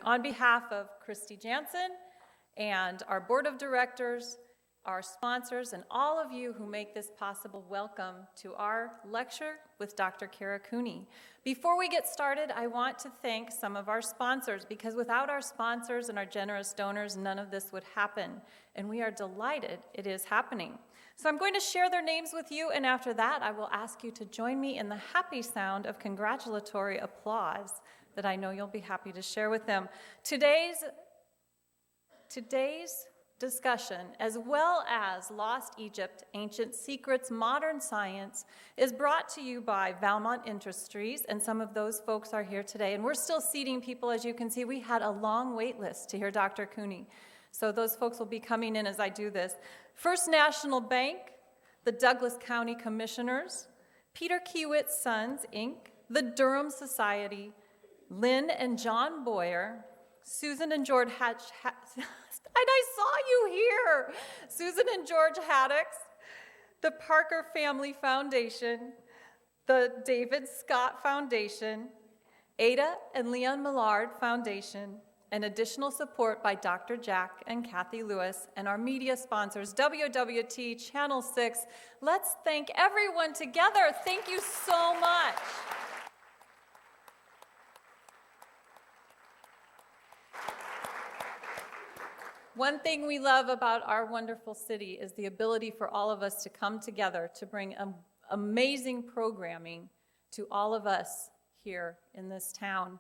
On behalf of Christy Jansen and our board of directors, our sponsors, and all of you who make this possible, welcome to our lecture with Dr. Kara Cooney. Before we get started, I want to thank some of our sponsors, because without our sponsors and our generous donors, none of this would happen, and we are delighted it is happening. So I'm going to share their names with you, and after that, I will ask you to join me in the happy sound of congratulatory applause that I know you'll be happy to share with them. Today's discussion, as well as Lost Egypt, Ancient Secrets, Modern Science, is brought to you by Valmont Industries, and some of those folks are here today. And we're still seating people, as you can see. We had a long wait list to hear Dr. Cooney. So those folks will be coming in as I do this. First National Bank, the Douglas County Commissioners, Peter Kiewitz Sons, Inc., the Durham Society, Lynn and John Boyer, Susan and George and I saw you here. Susan and George Haddocks, the Parker Family Foundation, the David Scott Foundation, Ada and Leon Millard Foundation, and additional support by Dr. Jack and Kathy Lewis, and our media sponsors, WWT, Channel 6. Let's thank everyone together. Thank you so much. One thing we love about our wonderful city is the ability for all of us to come together to bring amazing programming to all of us here in this town.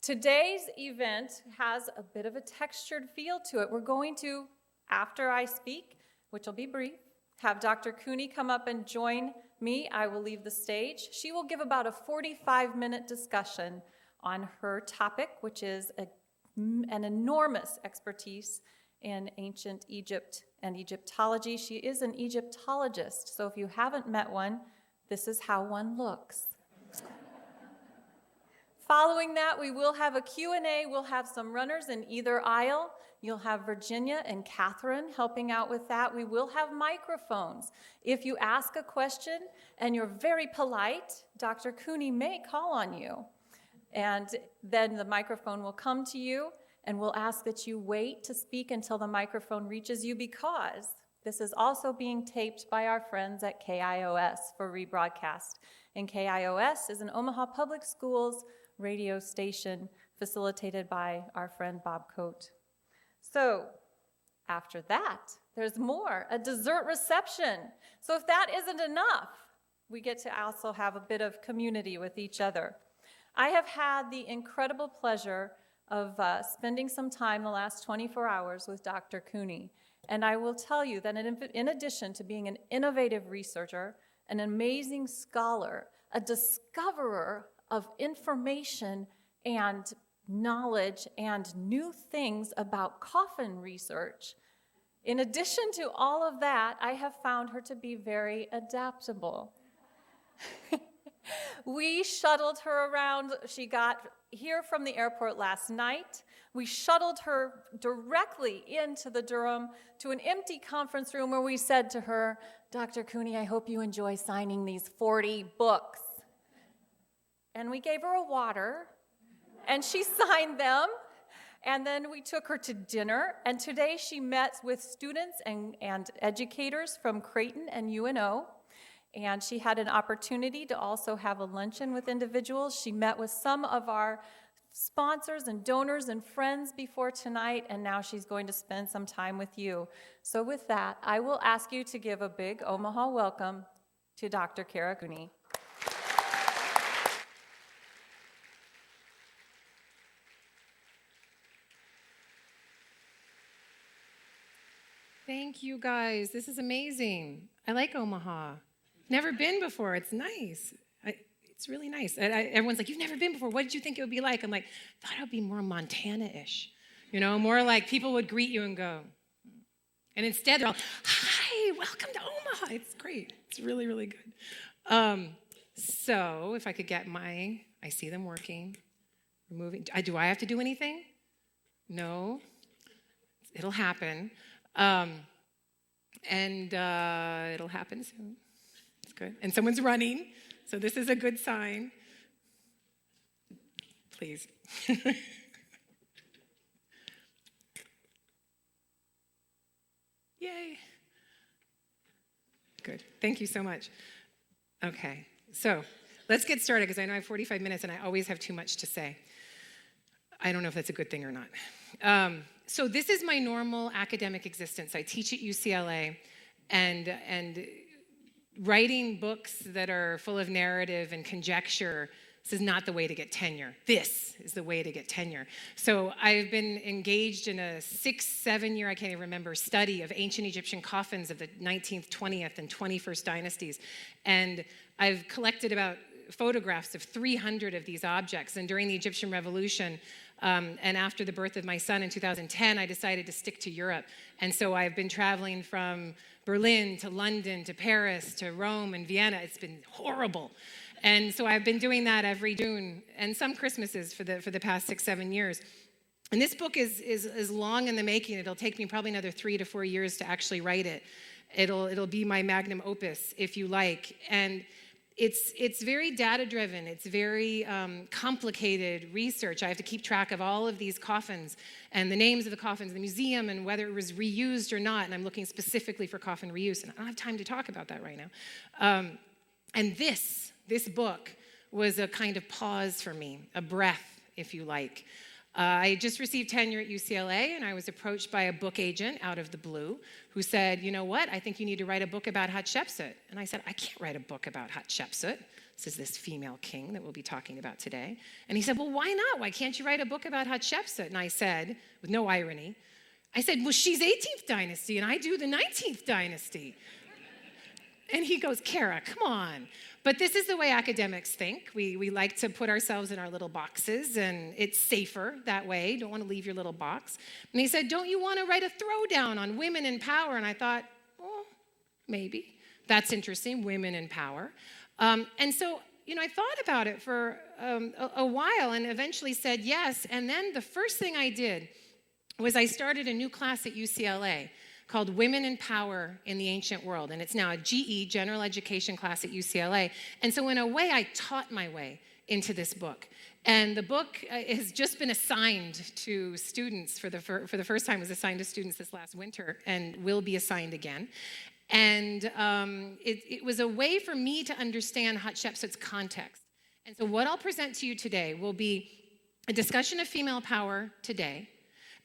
Today's event has a bit of a textured feel to it. We're going to, after I speak, which will be brief, have Dr. Cooney come up and join me. I will leave the stage. She will give about a 45-minute discussion on her topic, which is an enormous expertise in ancient Egypt and Egyptology. She is an Egyptologist, so if you haven't met one, this is how one looks. Following that, we will have a Q&A. We'll have some runners in either aisle. You'll have Virginia and Kathlyn helping out with that. We will have microphones. If you ask a question and you're very polite, Dr. Cooney may call on you. And then the microphone will come to you, and we'll ask that you wait to speak until the microphone reaches you, because this is also being taped by our friends at KIOS for rebroadcast. And KIOS is an Omaha Public Schools radio station facilitated by our friend Bob Coate. So after that, there's more, a dessert reception. So if that isn't enough, we get to also have a bit of community with each other. I have had the incredible pleasure of spending some time the last 24 hours with Dr. Cooney. And I will tell you that in addition to being an innovative researcher, an amazing scholar, a discoverer of information and knowledge and new things about coffin research, in addition to all of that, I have found her to be very adaptable. We shuttled her around. She got here from the airport last night. We shuttled her directly into the Durham to an empty conference room where we said to her, Dr. Cooney, I hope you enjoy signing these 40 books. And we gave her a water, and she signed them. And then we took her to dinner, and today she met with students and educators from Creighton and UNO. And she had an opportunity to also have a luncheon with individuals. She met with some of our sponsors and donors and friends before tonight, and now she's going to spend some time with you. So with that, I will ask you to give a big Omaha welcome to Dr. Kara Cooney. Thank you, guys. This is amazing. I like Omaha. Never been before. It's nice. It's really nice. Everyone's like, you've never been before. What did you think it would be like? I'm like, thought it would be more Montana-ish. You know, more like people would greet you and go. And instead, they're all, hi, welcome to Omaha. It's great. It's really, really good. So if I could get I see them working, removing. Do I have to do anything? No. It'll happen. And it'll happen soon. It's good. And someone's running, so this is a good sign. Please. good. Thank you so much. Okay, so let's get started because I know I have 45 minutes and I always have too much to say. I don't know if that's a good thing or not. So this is my normal academic existence. I teach at UCLA, and writing books that are full of narrative and conjecture, this is not the way to get tenure. This is the way to get tenure. So I've been engaged in a 6-7 year, I can't even remember, study of ancient Egyptian coffins of the 19th, 20th, and 21st dynasties. And I've collected about photographs of 300 of these objects. And during the Egyptian Revolution, and after the birth of my son in 2010, I decided to stick to Europe. And so I've been traveling from Berlin to London to Paris to Rome and Vienna. It's been horrible. And so I've been doing that every June and some Christmases for the past 6-7 years. And this book is long in the making. It'll take me probably another 3 to 4 years to actually write it. It'll be my magnum opus, if you like. And it's very data-driven. It's very complicated research. I have to keep track of all of these coffins and the names of the coffins, the museum, and whether it was reused or not. And I'm looking specifically for coffin reuse. And I don't have time to talk about that right now. And this book was a kind of pause for me, a breath, if you like. I had just received tenure at UCLA, and I was approached by a book agent out of the blue who said, you know what, I think you need to write a book about Hatshepsut. And I said, I can't write a book about Hatshepsut. This is this female king that we'll be talking about today. And he said, well, why not? Why can't you write a book about Hatshepsut? And I said, with no irony, I said, well, she's 18th dynasty, and I do the 19th dynasty. And he goes, Kara, come on. But this is the way academics think. We like to put ourselves in our little boxes, and it's safer that way. You don't want to leave your little box. And he said, don't you want to write a throwdown on women in power? And I thought, well, maybe. That's interesting, women in power. And so, I thought about it for a while and eventually said yes. And then the first thing I did was I started a new class at UCLA called Women in Power in the Ancient World. And it's now a GE, General Education class at UCLA. And so in a way, I taught my way into this book. And the book has just been assigned to students for the first time. It was assigned to students this last winter and will be assigned again. And it was a way for me to understand Hatshepsut's context. And so what I'll present to you today will be a discussion of female power today,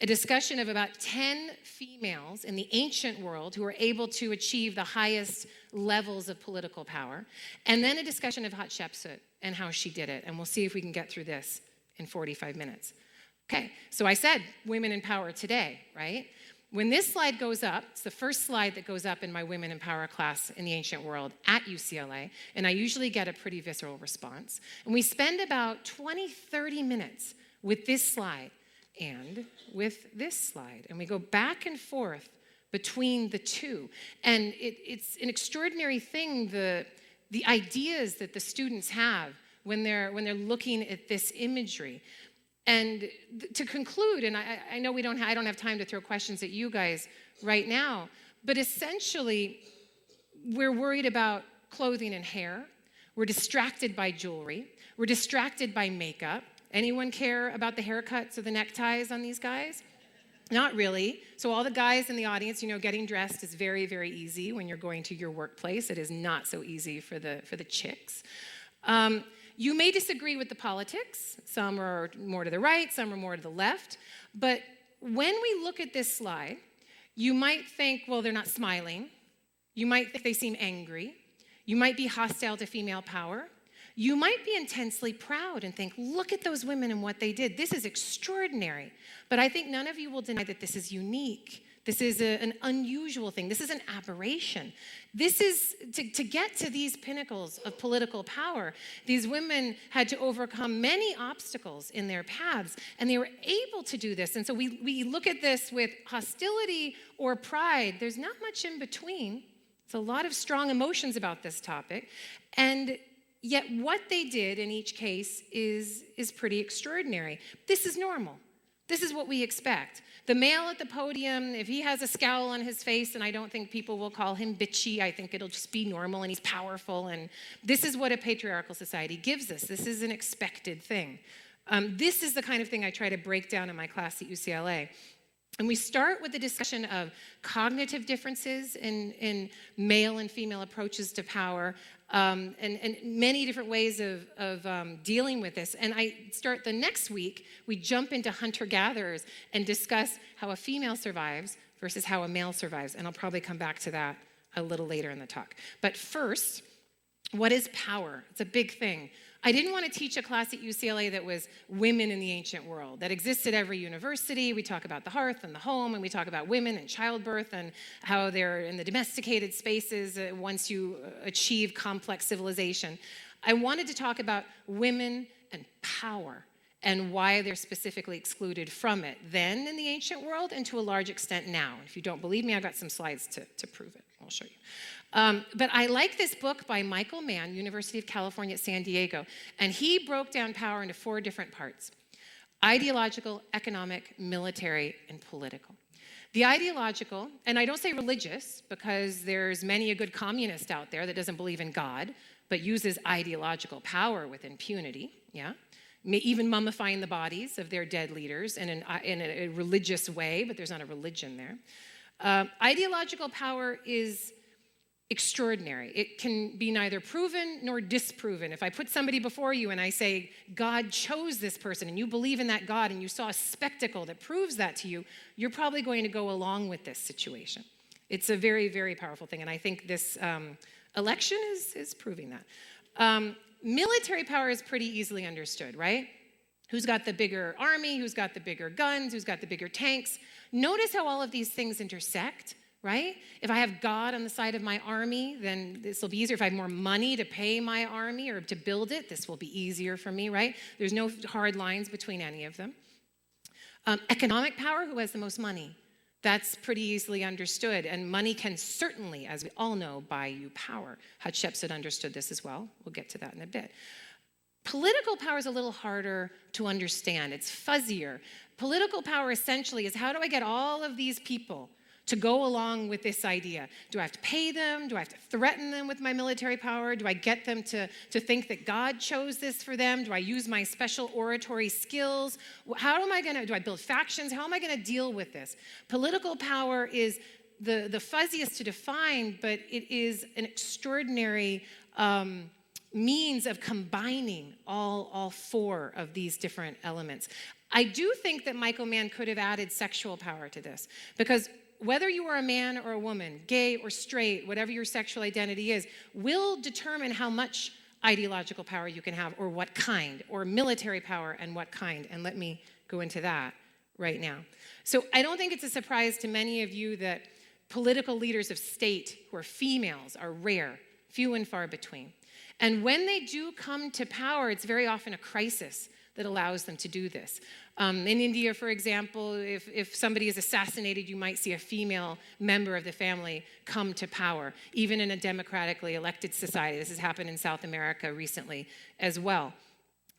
a discussion of about 10 females in the ancient world who were able to achieve the highest levels of political power, and then a discussion of Hatshepsut and how she did it. And we'll see if we can get through this in 45 minutes. Okay, so I said women in power today, right? When this slide goes up, it's the first slide that goes up in my Women in Power class in the ancient world at UCLA, and I usually get a pretty visceral response. And we spend about 20-30 minutes with this slide and with this slide. And we go back and forth between the two. And it's an extraordinary thing, the ideas that the students have when they're looking at this imagery. And to conclude, and I know I don't have time to throw questions at you guys right now, but essentially, we're worried about clothing and hair. We're distracted by jewelry. We're distracted by makeup. Anyone care about the haircuts or the neckties on these guys? Not really. So all the guys in the audience, getting dressed is very, very easy when you're going to your workplace. It is not so easy for the chicks. You may disagree with the politics. Some are more to the right, some are more to the left. But when we look at this slide, you might think, well, they're not smiling. You might think they seem angry. You might be hostile to female power. You might be intensely proud and think, look at those women and what they did. This is extraordinary. But I think none of you will deny that this is unique. This is an unusual thing. This is an aberration. This is, to get to these pinnacles of political power, these women had to overcome many obstacles in their paths, and they were able to do this. And so we look at this with hostility or pride. There's not much in between. It's a lot of strong emotions about this topic. And yet what they did in each case is pretty extraordinary. This is normal. This is what we expect. The male at the podium, if he has a scowl on his face, and I don't think people will call him bitchy, I think it'll just be normal and he's powerful. And this is what a patriarchal society gives us. This is an expected thing. This is the kind of thing I try to break down in my class at UCLA. And we start with the discussion of cognitive differences in male and female approaches to power, and many different ways of dealing with this. And I start the next week, we jump into hunter-gatherers and discuss how a female survives versus how a male survives. And I'll probably come back to that a little later in the talk. But first, what is power? It's a big thing. I didn't want to teach a class at UCLA that was women in the ancient world. That exists at every university. We talk about the hearth and the home, and we talk about women and childbirth and how they're in the domesticated spaces once you achieve complex civilization. I wanted to talk about women and power and why they're specifically excluded from it then in the ancient world and to a large extent now. If you don't believe me, I've got some slides to prove it. I'll show you. But I like this book by Michael Mann, University of California at San Diego, and he broke down power into 4 different parts: ideological, economic, military, and political. The ideological, and I don't say religious because there's many a good communist out there that doesn't believe in God, but uses ideological power with impunity, yeah? Even mummifying the bodies of their dead leaders in a religious way, but there's not a religion there. Ideological power is extraordinary. It can be neither proven nor disproven. If I put somebody before you and I say, God chose this person, and you believe in that God, and you saw a spectacle that proves that to you, you're probably going to go along with this situation. It's a very, very powerful thing, and I think this election is proving that. Military power is pretty easily understood, right? Who's got the bigger army? Who's got the bigger guns? Who's got the bigger tanks? Notice how all of these things intersect, right? If I have God on the side of my army, then this will be easier. If I have more money to pay my army or to build it, this will be easier for me, right? There's no hard lines between any of them. Economic power, who has the most money? That's pretty easily understood. And money can certainly, as we all know, buy you power. Hatshepsut understood this as well. We'll get to that in a bit. Political power is a little harder to understand. It's fuzzier. Political power essentially is, how do I get all of these people to go along with this idea? Do I have to pay them? Do I have to threaten them with my military power? Do I get them to think that God chose this for them? Do I use my special oratory skills? Do I build factions? How am I going to deal with this? Political power is the fuzziest to define, but it is an extraordinary means of combining all 4 of these different elements. I do think that Michael Mann could have added sexual power to this, because whether you are a man or a woman, gay or straight, whatever your sexual identity is, will determine how much ideological power you can have, or what kind, or military power and what kind. And let me go into that right now. So I don't think it's a surprise to many of you that political leaders of state who are females are rare, few and far between. And when they do come to power, it's very often a crisis that allows them to do this. In India, for example, if somebody is assassinated, you might see a female member of the family come to power, even in a democratically elected society. This has happened in South America recently as well.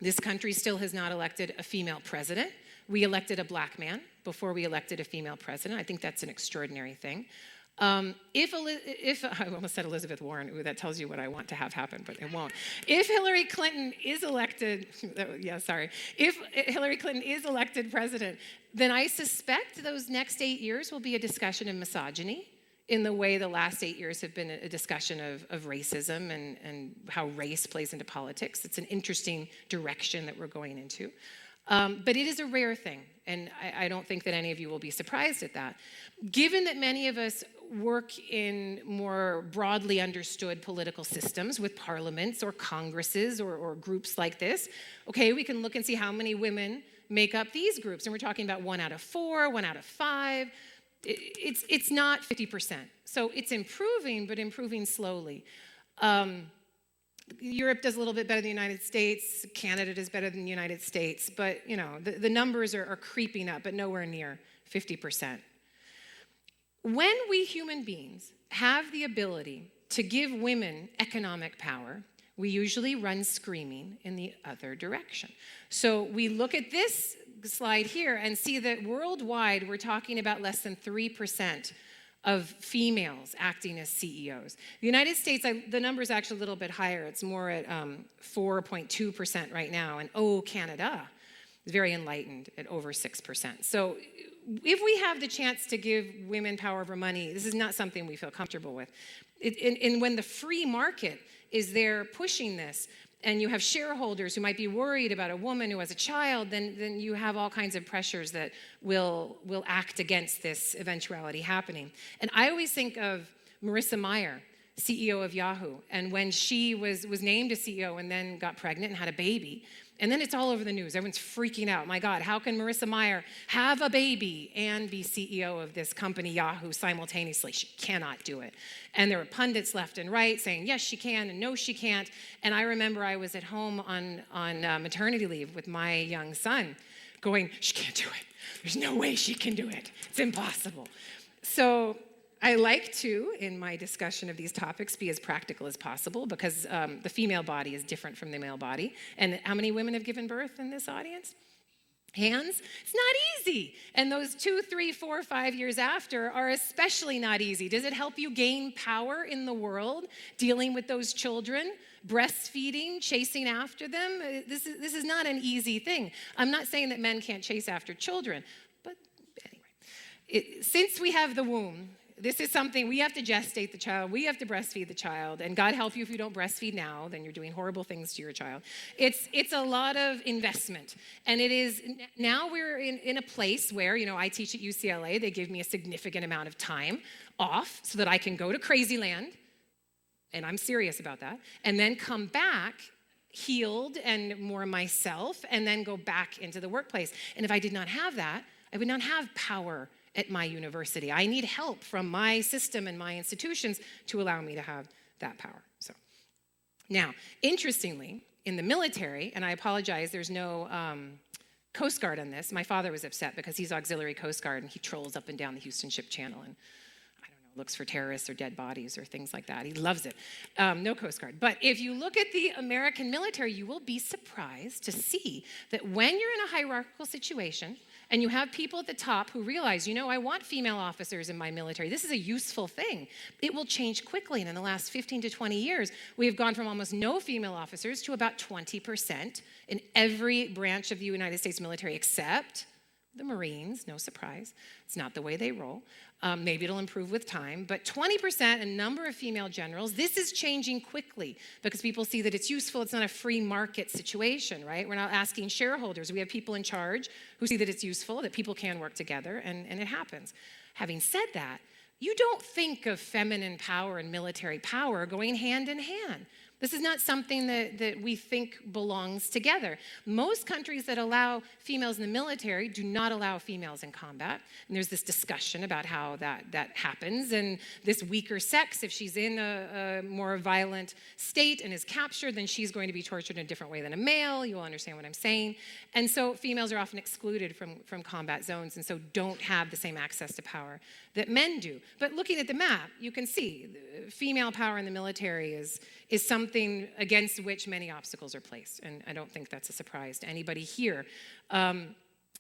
This country still has not elected a female president. We elected a black man before we elected a female president. I think that's an extraordinary thing. If I almost said Elizabeth Warren, ooh, that tells you what I want to have happen, but it won't. If Hillary Clinton is elected, if Hillary Clinton is elected president, then I suspect those next 8 years will be a discussion of misogyny in the way the last 8 years have been a discussion of racism and how race plays into politics. It's an interesting direction that we're going into. But it is a rare thing, and I don't think that any of you will be surprised at that. Given that many of us work in more broadly understood political systems with parliaments or congresses or groups like this, okay, we can look and see how many women make up these groups. And we're talking about 1 out of 4, 1 out of 5. It's not 50%. So it's improving, but improving slowly. Europe does a little bit better than the United States. Canada does better than the United States. But, you know, the numbers are creeping up, but nowhere near 50%. When we human beings have the ability to give women economic power, we usually run screaming in the other direction. So we look at this slide here and see that worldwide, we're talking about less than 3% of females acting as CEOs. The United States, the number is actually a little bit higher. It's more at 4.2% right now. And Canada is very enlightened at over 6%. So if we have the chance to give women power over money, this is not something we feel comfortable with. And when the free market is there pushing this, and you have shareholders who might be worried about a woman who has a child, then you have all kinds of pressures that will act against this eventuality happening. And I always think of Marissa Mayer, CEO of Yahoo, and when she was named a CEO and then got pregnant and had a baby, and then it's all over the news. Everyone's freaking out. My God, how can Marissa Mayer have a baby and be CEO of this company, Yahoo, simultaneously? She cannot do it. And there were pundits left and right saying, yes, she can, and no, she can't. And I remember I was at home on maternity leave with my young son going, she can't do it. There's no way she can do it. It's impossible. So I like to, in my discussion of these topics, be as practical as possible because the female body is different from the male body. And how many women have given birth in this audience? Hands? It's not easy. And those 2, 3, 4, 5 years after are especially not easy. Does it help you gain power in the world, dealing with those children, breastfeeding, chasing after them? This is not an easy thing. I'm not saying that men can't chase after children, but anyway, since we have the womb, this is something we have to gestate the child, we have to breastfeed the child, and God help you if you don't breastfeed now, then you're doing horrible things to your child. It's a lot of investment, and it is, now we're in a place where, I teach at UCLA, they give me a significant amount of time off so that I can go to crazy land, and I'm serious about that, and then come back healed and more myself, and then go back into the workplace. And if I did not have that, I would not have power at my university. I need help from my system and my institutions to allow me to have that power. So now, interestingly, in the military, and I apologize, there's no Coast Guard on this. My father was upset because he's auxiliary Coast Guard and he trolls up and down the Houston Ship Channel and looks for terrorists or dead bodies or things like that. He loves it. No Coast Guard. But if you look at the American military, you will be surprised to see that when you're in a hierarchical situation and you have people at the top who realize, I want female officers in my military. This is a useful thing. It will change quickly. And in the last 15 to 20 years, we have gone from almost no female officers to about 20% in every branch of the United States military except the Marines, no surprise. It's not the way they roll. Maybe it'll improve with time, but 20%, a number of female generals, this is changing quickly because people see that it's useful. It's not a free market situation, right? We're not asking shareholders. We have people in charge who see that it's useful, that people can work together, and it happens. Having said that, you don't think of feminine power and military power going hand in hand. This is not something that we think belongs together. Most countries that allow females in the military do not allow females in combat. And there's this discussion about how that happens. And this weaker sex, if she's in a more violent state and is captured, then she's going to be tortured in a different way than a male. You will understand what I'm saying. And so females are often excluded from combat zones and so don't have the same access to power that men do. But looking at the map, you can see female power in the military is something against which many obstacles are placed. And I don't think that's a surprise to anybody here.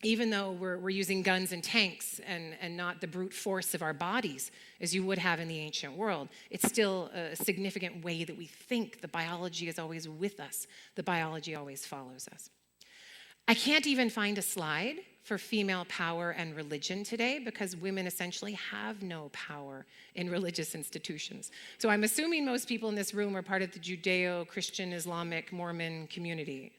Even though we're using guns and tanks and not the brute force of our bodies, as you would have in the ancient world, it's still a significant way that we think. The biology is always with us. The biology always follows us. I can't even find a slide for female power and religion today because women essentially have no power in religious institutions. So I'm assuming most people in this room are part of the Judeo-Christian, Islamic, Mormon community.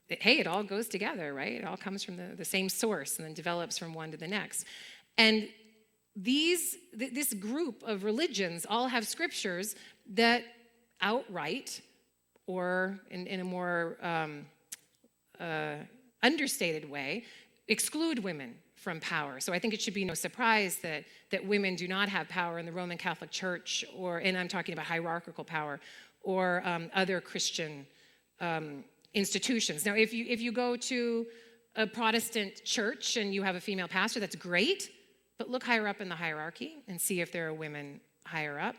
Hey, it all goes together, right? It all comes from the same source and then develops from one to the next. And this group of religions all have scriptures that outright or in a more understated way exclude women from power. So I think it should be no surprise that women do not have power in the Roman Catholic Church, and I'm talking about hierarchical power, or other Christian institutions. Now, if you go to a Protestant church and you have a female pastor, that's great, but look higher up in the hierarchy and see if there are women higher up.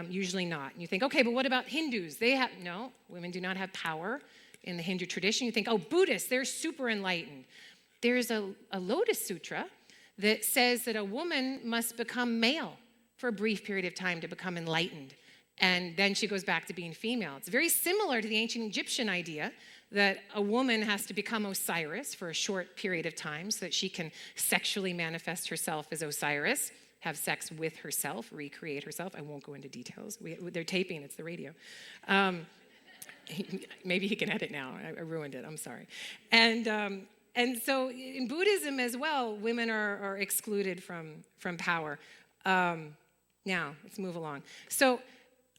Usually not. And you think, okay, but what about Hindus? No, women do not have power in the Hindu tradition. You think, oh, Buddhists, they're super enlightened. There's a Lotus Sutra that says that a woman must become male for a brief period of time to become enlightened. And then she goes back to being female. It's very similar to the ancient Egyptian idea that a woman has to become Osiris for a short period of time so that she can sexually manifest herself as Osiris, have sex with herself, recreate herself. I won't go into details. They're taping, it's the radio. Maybe he can edit now. I ruined it, I'm sorry. And so in Buddhism as well, women are excluded from power. Now, let's move along. So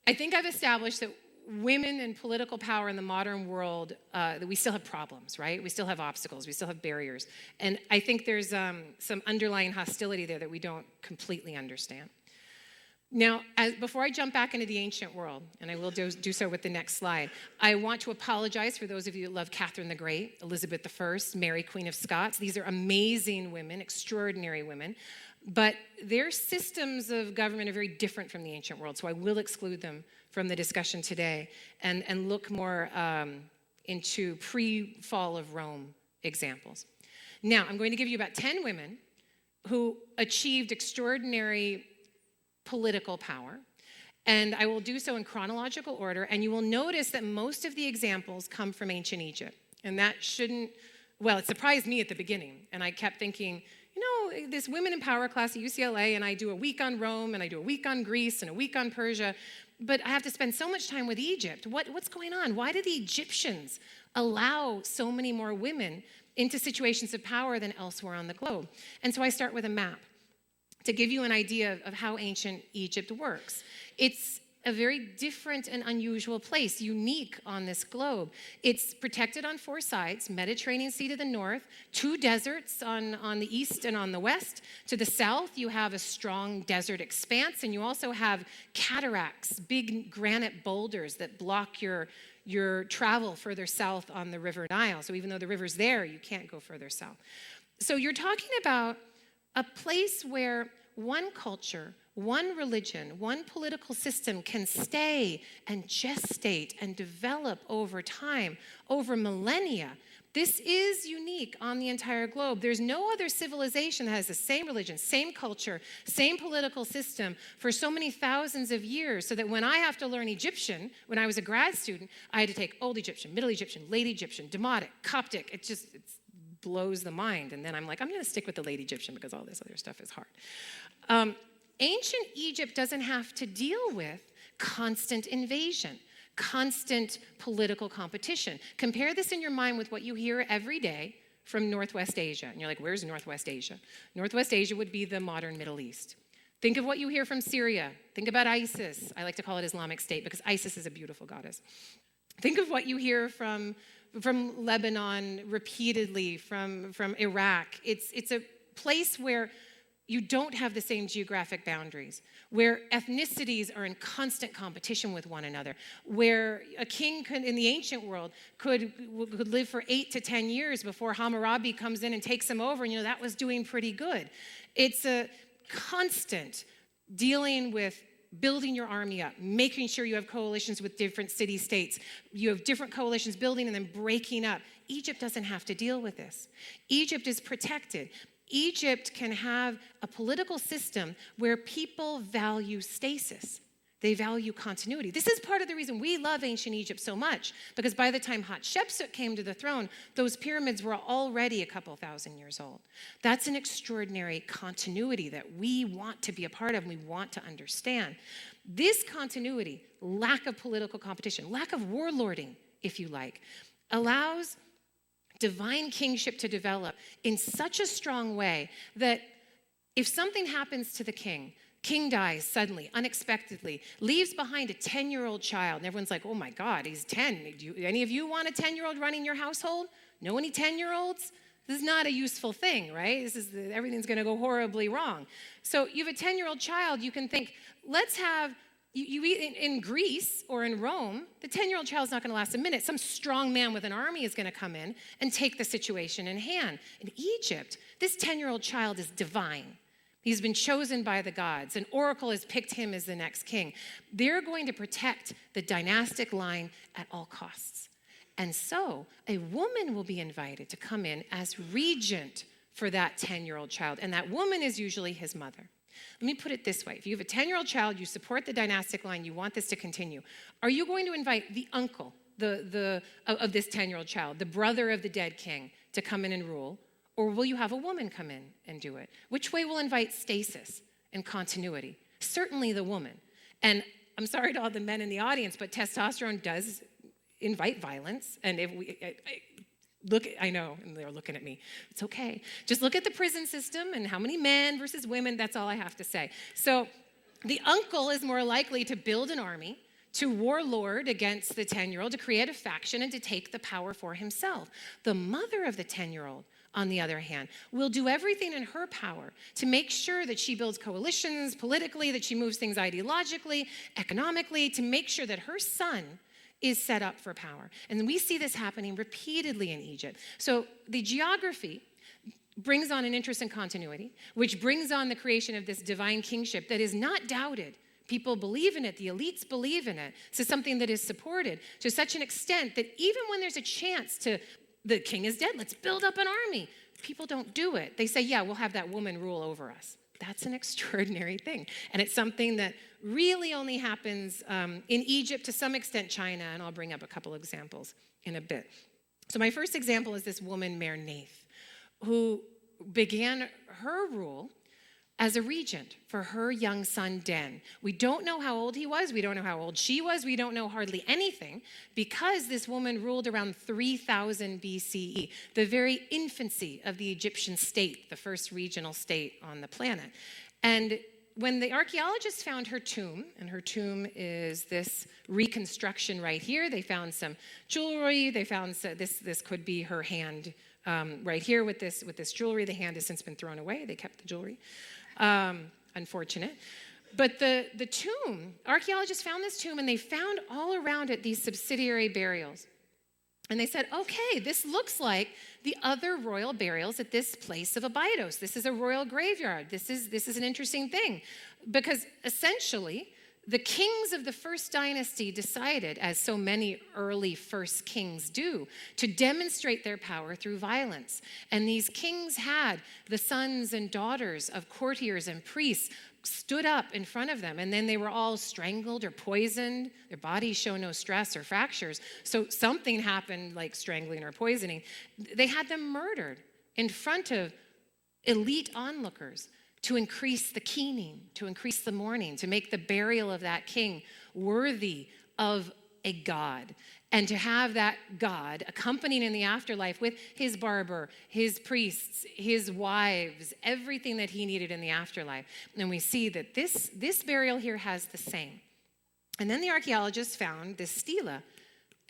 I think I've established that women and political power in the modern world, that we still have problems, right? We still have obstacles, we still have barriers. And I think there's some underlying hostility there that we don't completely understand. Now, before I jump back into the ancient world, and I will do so with the next slide, I want to apologize for those of you that love Kathlyn the Great, Elizabeth I, Mary, Queen of Scots. These are amazing women, extraordinary women, but their systems of government are very different from the ancient world, so I will exclude them from the discussion today and look more into pre-fall of Rome examples. Now, I'm going to give you about 10 women who achieved extraordinary political power, and I will do so in chronological order, and you will notice that most of the examples come from ancient Egypt, and that shouldn't, well, it surprised me at the beginning, and I kept thinking, you know, this women in power class at UCLA, and I do a week on Rome, and I do a week on Greece, and a week on Persia, but I have to spend so much time with Egypt. What's going on? Why did the Egyptians allow so many more women into situations of power than elsewhere on the globe? And so I start with a map to give you an idea of how ancient Egypt works. It's a very different and unusual place, unique on this globe. It's protected on four sides, Mediterranean Sea to the north, two deserts on the east and on the west. To the south, you have a strong desert expanse, and you also have cataracts, big granite boulders that block your travel further south on the River Nile. So even though the river's there, you can't go further south. So you're talking about a place where one culture, one religion, one political system can stay and gestate and develop over time, over millennia. This is unique on the entire globe. There's no other civilization that has the same religion, same culture, same political system for so many thousands of years, so that when I have to learn Egyptian, when I was a grad student, I had to take Old Egyptian, Middle Egyptian, Late Egyptian, Demotic, Coptic. It blows the mind. And then I'm like, I'm going to stick with the Late Egyptian because all this other stuff is hard. Ancient Egypt doesn't have to deal with constant invasion, constant political competition. Compare this in your mind with what you hear every day from Northwest Asia. And you're like, where's Northwest Asia? Northwest Asia would be the modern Middle East. Think of what you hear from Syria. Think about ISIS. I like to call it Islamic State because ISIS is a beautiful goddess. Think of what you hear from Lebanon repeatedly, from Iraq. It's a place where you don't have the same geographic boundaries, where ethnicities are in constant competition with one another, where a king in the ancient world could live for 8 to 10 years before Hammurabi comes in and takes him over, and that was doing pretty good. It's a constant dealing with building your army up, making sure you have coalitions with different city-states. You have different coalitions building and then breaking up. Egypt doesn't have to deal with this. Egypt is protected. Egypt can have a political system where people value stasis. They value continuity. This is part of the reason we love ancient Egypt so much, because by the time Hatshepsut came to the throne, those pyramids were already a couple thousand years old. That's an extraordinary continuity that we want to be a part of and we want to understand. This continuity, lack of political competition, lack of warlording, if you like, allows divine kingship to develop in such a strong way that if something happens to the king dies suddenly, unexpectedly, leaves behind a 10-year-old child, and everyone's like, oh my God, he's 10. Any of you want a 10-year-old running your household? Know any 10-year-olds? This is not a useful thing, right? Everything's gonna go horribly wrong. So you have a 10-year-old child, you can think, let's have, in Greece or in Rome, the 10-year-old child's not going to last a minute. Some strong man with an army is going to come in and take the situation in hand. In Egypt, this 10-year-old child is divine. He's been chosen by the gods. An oracle has picked him as the next king. They're going to protect the dynastic line at all costs. And so a woman will be invited to come in as regent for that 10-year-old child. And that woman is usually his mother. Let me put it this way. If you have a 10-year-old child, you support the dynastic line, you want this to continue, are you going to invite the uncle of this 10-year-old child, the brother of the dead king, to come in and rule? Or will you have a woman come in and do it? Which way will invite stasis and continuity? Certainly the woman. And I'm sorry to all the men in the audience, but testosterone does invite violence. And if I know, and they're looking at me. It's okay. Just look at the prison system and how many men versus women. That's all I have to say. So the uncle is more likely to build an army, to warlord against the 10-year-old, to create a faction and to take the power for himself. The mother of the 10-year-old, on the other hand, will do everything in her power to make sure that she builds coalitions politically, that she moves things ideologically, economically, to make sure that her son is set up for power. And we see this happening repeatedly in Egypt. So the geography brings on an interest in continuity, which brings on the creation of this divine kingship that is not doubted. People believe in it. The elites believe in it. So something that is supported to such an extent that even when there's a chance the king is dead, let's build up an army, people don't do it. They say, yeah, we'll have that woman rule over us. That's an extraordinary thing. And it's something that really only happens in Egypt, to some extent China, and I'll bring up a couple examples in a bit. So my first example is this woman, Merneith, who began her rule as a regent for her young son, Den. We don't know how old he was. We don't know how old she was. We don't know hardly anything, because this woman ruled around 3000 BCE, the very infancy of the Egyptian state, the first regional state on the planet. And when the archaeologists found her tomb, and her tomb is this reconstruction right here, they found some jewelry. They found this could be her hand right here with this jewelry. The hand has since been thrown away. They kept the jewelry. Unfortunate. But the tomb, archaeologists found this tomb, and they found all around it these subsidiary burials. And they said, okay, this looks like the other royal burials at this place of Abydos. This is a royal graveyard. This is an interesting thing, because essentially the kings of the first dynasty decided, as so many early first kings do, to demonstrate their power through violence. And these kings had the sons and daughters of courtiers and priests stood up in front of them, and then they were all strangled or poisoned. Their bodies show no stress or fractures. So something happened, like strangling or poisoning. They had them murdered in front of elite onlookers, to increase the keening, to increase the mourning, to make the burial of that king worthy of a god, and to have that god accompanied in the afterlife with his barber, his priests, his wives, everything that he needed in the afterlife. And we see that this burial here has the same. And then the archaeologists found this stela,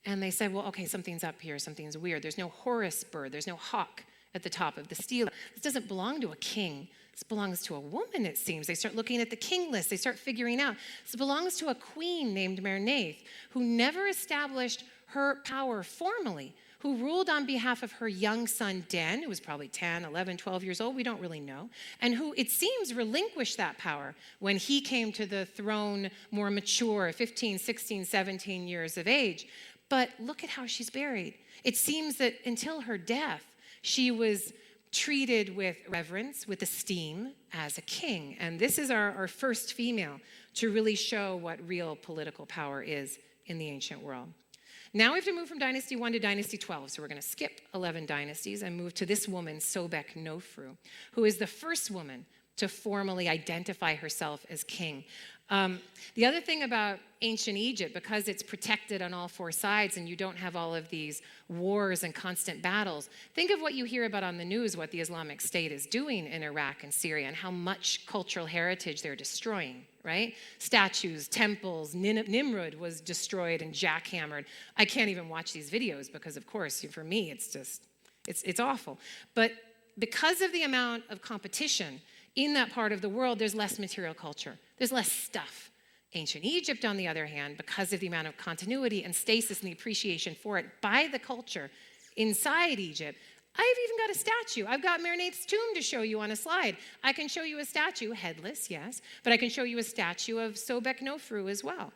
and they said, well, okay, something's up here, something's weird. There's no Horus bird, there's no hawk at the top of the stela. This doesn't belong to a king. This belongs to a woman, it seems. They start looking at the king list. They start figuring out. This belongs to a queen named Merneith, who never established her power formally, who ruled on behalf of her young son, Den, who was probably 10, 11, 12 years old. We don't really know. And who, it seems, relinquished that power when he came to the throne more mature, 15, 16, 17 years of age. But look at how she's buried. It seems that until her death, she was treated with reverence, with esteem as a king. And this is our first female to really show what real political power is in the ancient world. Now we have to move from dynasty 1 to dynasty 12. So we're going to skip 11 dynasties and move to this woman, Sobek Nofru, who is the first woman to formally identify herself as king. The other thing about ancient Egypt, because it's protected on all four sides and you don't have all of these wars and constant battles, think of what you hear about on the news, what the Islamic State is doing in Iraq and Syria, and how much cultural heritage they're destroying, right? Statues, temples, Nimrud was destroyed and jackhammered. I can't even watch these videos because, of course, for me, it's awful. But because of the amount of competition in that part of the world, there's less material culture. There's less stuff. Ancient Egypt, on the other hand, because of the amount of continuity and stasis and the appreciation for it by the culture inside Egypt, I've even got a statue. I've got Merneith's tomb to show you on a slide. I can show you a statue, headless, yes, but I can show you a statue of Sobek Nofru as well.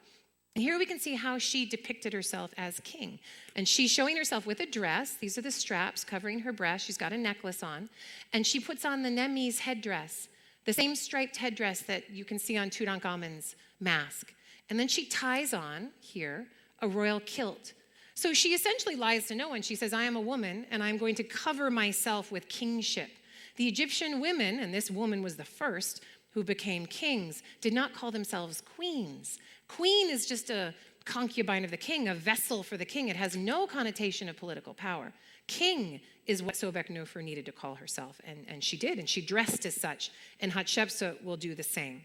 And here we can see how she depicted herself as king. And she's showing herself with a dress. These are the straps covering her breast. She's got a necklace on. And she puts on the Nemes headdress, the same striped headdress that you can see on Tutankhamun's mask. And then she ties on here a royal kilt. So she essentially lies to no one. She says, I am a woman, and I'm going to cover myself with kingship. The Egyptian women, and this woman was the first who became kings, did not call themselves queens. Queen is just a concubine of the king, a vessel for the king. It has no connotation of political power. King is what Sobek-Nofru needed to call herself, and she did, and she dressed as such, and Hatshepsut will do the same.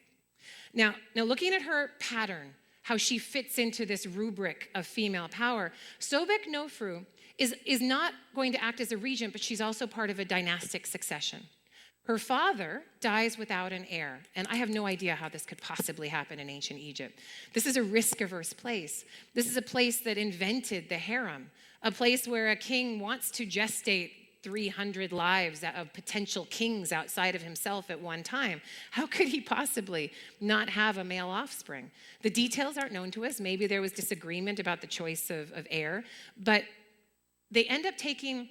Now looking at her pattern, how she fits into this rubric of female power, Sobek-Nofru is not going to act as a regent, but she's also part of a dynastic succession. Her father dies without an heir, and I have no idea how this could possibly happen in ancient Egypt. This is a risk-averse place. This is a place that invented the harem, a place where a king wants to gestate 300 lives of potential kings outside of himself at one time. How could he possibly not have a male offspring? The details aren't known to us. Maybe there was disagreement about the choice of heir, but they end up taking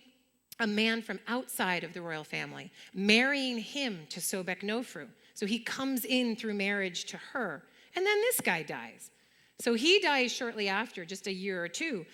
a man from outside of the royal family, marrying him to Sobek-Nofru. So he comes in through marriage to her. And then this guy dies. So he dies shortly after, just a year or two.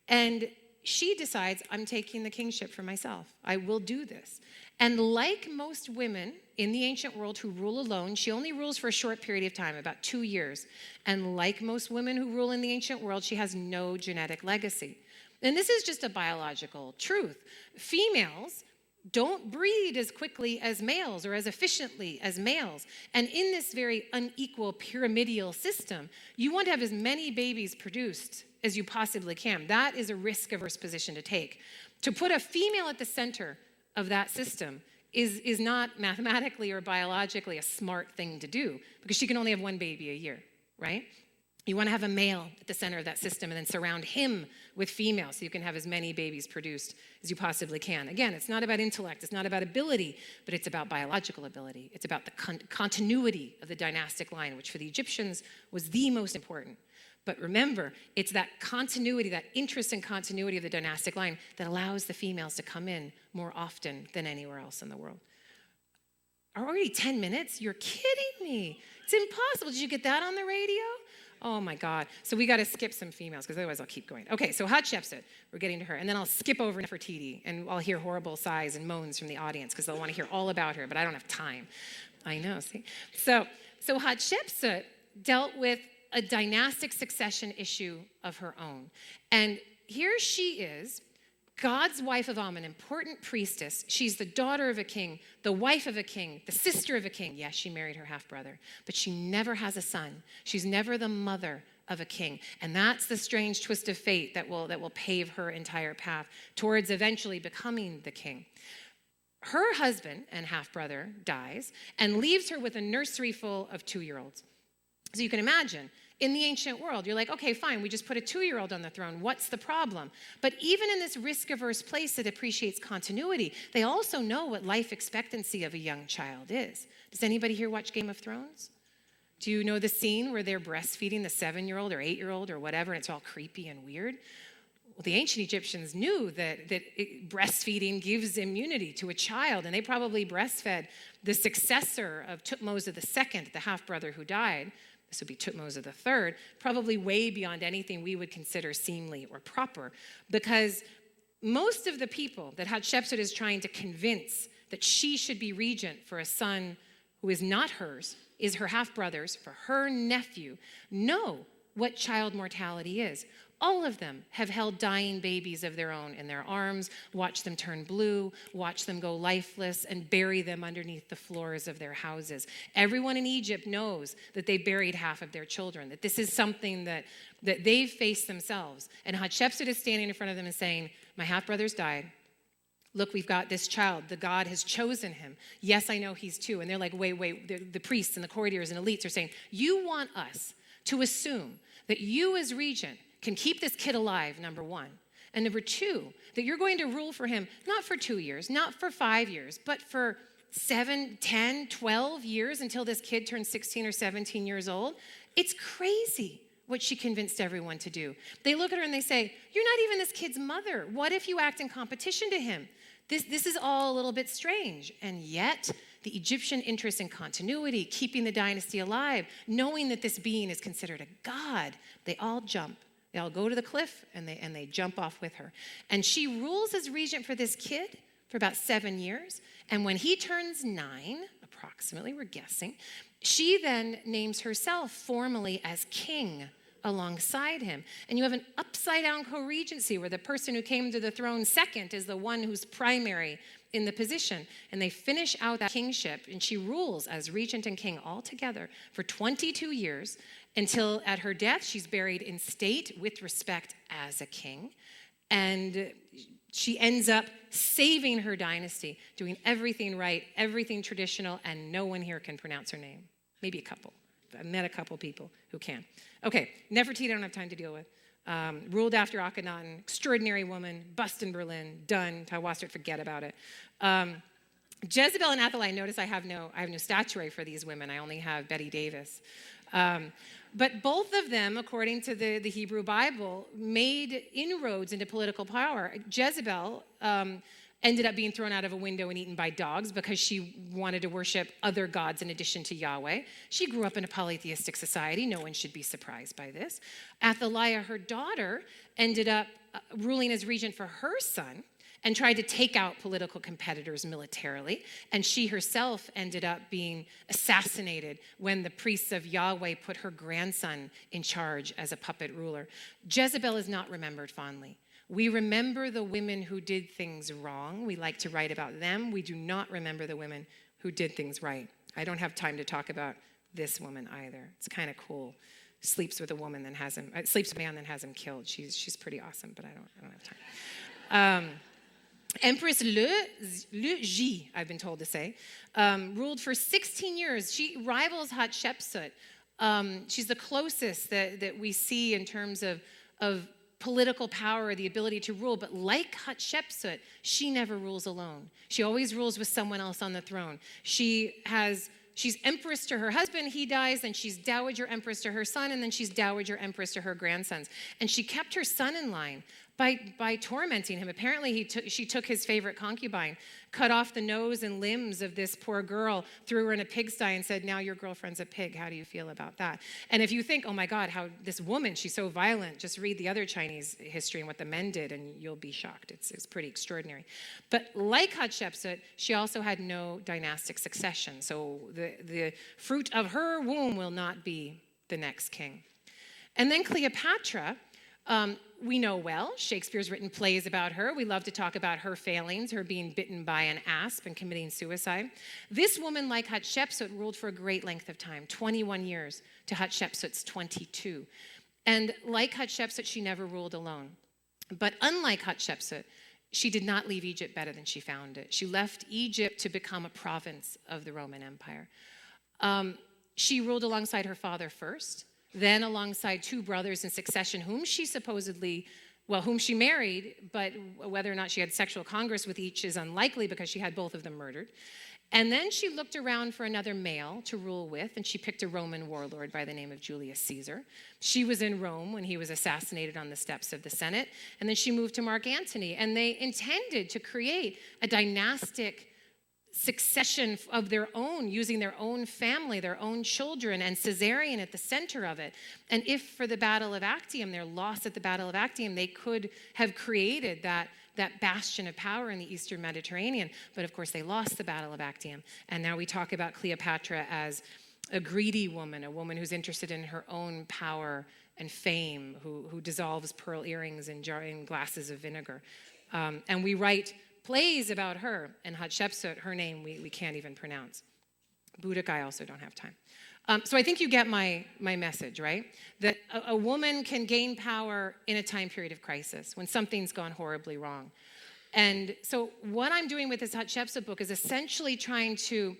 And she decides, I'm taking the kingship for myself. I will do this. And like most women in the ancient world who rule alone, she only rules for a short period of time, about 2 years. And like most women who rule in the ancient world, she has no genetic legacy. And this is just a biological truth. Females don't breed as quickly as males or as efficiently as males. And in this very unequal pyramidal system, you want to have as many babies produced as you possibly can. That is a risk-averse position to take. To put a female at the center of that system is not mathematically or biologically a smart thing to do, because she can only have one baby a year, right? You want to have a male at the center of that system and then surround him with females so you can have as many babies produced as you possibly can. Again, it's not about intellect, it's not about ability, but it's about biological ability. It's about the continuity of the dynastic line, which for the Egyptians was the most important. But remember, it's that continuity, that interest in continuity of the dynastic line that allows the females to come in more often than anywhere else in the world. Already 10 minutes? You're kidding me. It's impossible. Did you get that on the radio? Oh my God. So we got to skip some females because otherwise I'll keep going. Okay, so Hatshepsut, we're getting to her. And then I'll skip over Nefertiti and I'll hear horrible sighs and moans from the audience because they'll want to hear all about her, but I don't have time. I know, see? So Hatshepsut dealt with a dynastic succession issue of her own. And here she is, God's wife of Amun, an important priestess. She's the daughter of a king, the wife of a king, the sister of a king. Yes, she married her half-brother, but she never has a son. She's never the mother of a king. And that's the strange twist of fate that will pave her entire path towards eventually becoming the king. Her husband and half-brother dies and leaves her with a nursery full of 2-year-olds. So you can imagine, in the ancient world, you're like, okay, fine, we just put a 2-year-old on the throne. What's the problem? But even in this risk-averse place that appreciates continuity, they also know what life expectancy of a young child is. Does anybody here watch Game of Thrones? Do you know the scene where they're breastfeeding the 7-year-old or 8-year-old or whatever, and it's all creepy and weird? Well, the ancient Egyptians knew that breastfeeding gives immunity to a child, and they probably breastfed the successor of Thutmose II, the half-brother who died. This would be Thutmose III, probably way beyond anything we would consider seemly or proper, because most of the people that Hatshepsut is trying to convince that she should be regent for a son who is not hers, is her half-brother's, for her nephew, know what child mortality is. All of them have held dying babies of their own in their arms, watched them turn blue, watched them go lifeless, and bury them underneath the floors of their houses. Everyone in Egypt knows that they buried half of their children, that this is something that they've faced themselves. And Hatshepsut is standing in front of them and saying, my half-brother's died. Look, we've got this child. The God has chosen him. Yes, I know he's 2. And they're like, wait. The priests and the courtiers and elites are saying, you want us to assume that you as regent can keep this kid alive, number 1. And number 2, that you're going to rule for him, not for 2 years, not for 5 years, but for 7, 10, 12 years until this kid turns 16 or 17 years old. It's crazy what she convinced everyone to do. They look at her and they say, you're not even this kid's mother. What if you act in competition to him? This is all a little bit strange. And yet, the Egyptian interest in continuity, keeping the dynasty alive, knowing that this being is considered a god, they all jump They all go to the cliff, and they jump off with her. And she rules as regent for this kid for about 7 years. And when he turns 9, approximately, we're guessing, she then names herself formally as king alongside him. And you have an upside-down co-regency where the person who came to the throne second is the one who's primary in the position. And they finish out that kingship, and she rules as regent and king all together for 22 years until at her death, she's buried in state with respect as a king. And she ends up saving her dynasty, doing everything right, everything traditional, and no one here can pronounce her name. Maybe a couple. I've met a couple people who can. Okay, Nefertiti I don't have time to deal with. Ruled after Akhenaten, extraordinary woman, bust in Berlin, done. Tawastert, forget about it. Jezebel and Athaliah, notice I have no statuary for these women. I only have Betty Davis. But both of them, according to the Hebrew Bible, made inroads into political power. Jezebel ended up being thrown out of a window and eaten by dogs because she wanted to worship other gods in addition to Yahweh. She grew up in a polytheistic society. No one should be surprised by this. Athaliah, her daughter, ended up ruling as regent for her son and tried to take out political competitors militarily. And she herself ended up being assassinated when the priests of Yahweh put her grandson in charge as a puppet ruler. Jezebel is not remembered fondly. We remember the women who did things wrong. We like to write about them. We do not remember the women who did things right. I don't have time to talk about this woman either. It's kind of cool. Sleeps with a woman, then has him. Sleeps with a man, then has him killed. She's pretty awesome, but I don't have time. Empress Le Ji, I've been told to say, ruled for 16 years. She rivals Hatshepsut. She's the closest that we see in terms of political power, the ability to rule. But like Hatshepsut, she never rules alone. She always rules with someone else on the throne. She's empress to her husband, he dies, and she's dowager empress to her son, and then she's dowager empress to her grandsons. And she kept her son in line by tormenting him. Apparently, she took his favorite concubine, cut off the nose and limbs of this poor girl, threw her in a pigsty, and said, now your girlfriend's a pig. How do you feel about that? And if you think, oh my God, how this woman, she's so violent, just read the other Chinese history and what the men did, and you'll be shocked. It's pretty extraordinary. But like Hatshepsut, she also had no dynastic succession. So the fruit of her womb will not be the next king. And then Cleopatra, we know well. Shakespeare's written plays about her. We love to talk about her failings, her being bitten by an asp and committing suicide. This woman, like Hatshepsut, ruled for a great length of time, 21 years to Hatshepsut's 22. And like Hatshepsut, she never ruled alone. But unlike Hatshepsut, she did not leave Egypt better than she found it. She left Egypt to become a province of the Roman Empire. She ruled alongside her father first, then alongside 2 brothers in succession whom she married, but whether or not she had sexual congress with each is unlikely because she had both of them murdered. And then she looked around for another male to rule with, and she picked a Roman warlord by the name of Julius Caesar. She was in Rome when he was assassinated on the steps of the Senate, and then she moved to Mark Antony, and they intended to create a dynastic succession of their own, using their own family, their own children, and Caesarion at the center of it. And if for the Battle of Actium, their loss at the Battle of Actium, they could have created that bastion of power in the Eastern Mediterranean. But of course, they lost the Battle of Actium. And now we talk about Cleopatra as a greedy woman, a woman who's interested in her own power and fame, who dissolves pearl earrings in glasses of vinegar. And we write plays about her, and Hatshepsut, her name we can't even pronounce. Boudica, I also don't have time. So I think you get my message, right? That a woman can gain power in a time period of crisis, when something's gone horribly wrong. And so what I'm doing with this Hatshepsut book is essentially trying to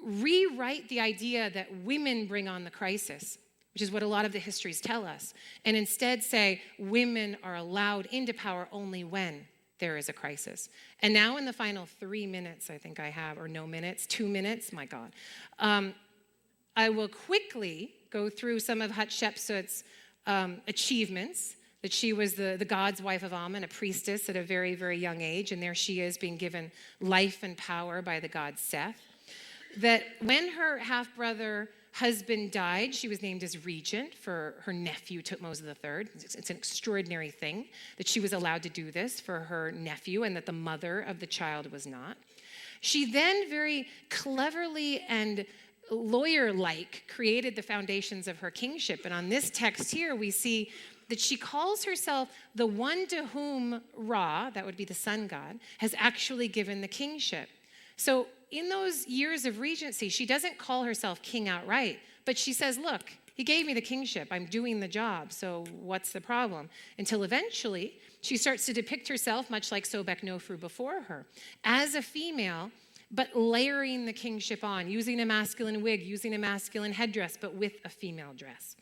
rewrite the idea that women bring on the crisis, which is what a lot of the histories tell us, and instead say women are allowed into power only when there is a crisis. And now in the final 3 minutes, I think I have, or no minutes, 2 minutes, my God. I will quickly go through some of Hatshepsut's achievements, that she was the god's wife of Amun, a priestess at a very, very young age, and there she is being given life and power by the god Seth. That when her half-brother husband died, she was named as regent for her nephew, Thutmose III. It's an extraordinary thing that she was allowed to do this for her nephew and that the mother of the child was not. She then very cleverly and lawyer-like created the foundations of her kingship. And on this text here, we see that she calls herself the one to whom Ra, that would be the sun god, has actually given the kingship. So in those years of regency, she doesn't call herself king outright, but she says, look, he gave me the kingship. I'm doing the job, so what's the problem? Until eventually, she starts to depict herself, much like Sobek Nofru before her, as a female, but layering the kingship on, using a masculine wig, using a masculine headdress, but with a female dress.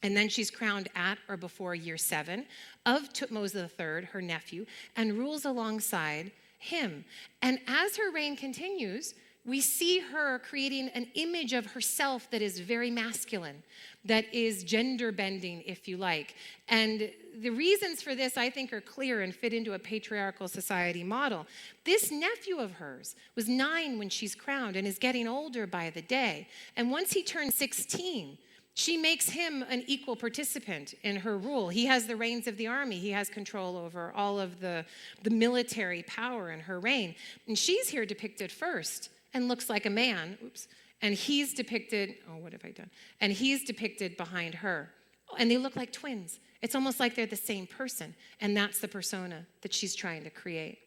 And then she's crowned at or before year 7 of Thutmose III, her nephew, and rules alongside him. And as her reign continues, we see her creating an image of herself that is very masculine, that is gender bending, if you like. And the reasons for this, I think, are clear and fit into a patriarchal society model. This nephew of hers was 9 when she's crowned and is getting older by the day. And once he turns 16, she makes him an equal participant in her rule. He has the reins of the army. He has control over all of the military power in her reign. And she's here depicted first and looks like a man. Oops. And he's depicted, what have I done? And he's depicted behind her. And they look like twins. It's almost like they're the same person. And that's the persona that she's trying to create.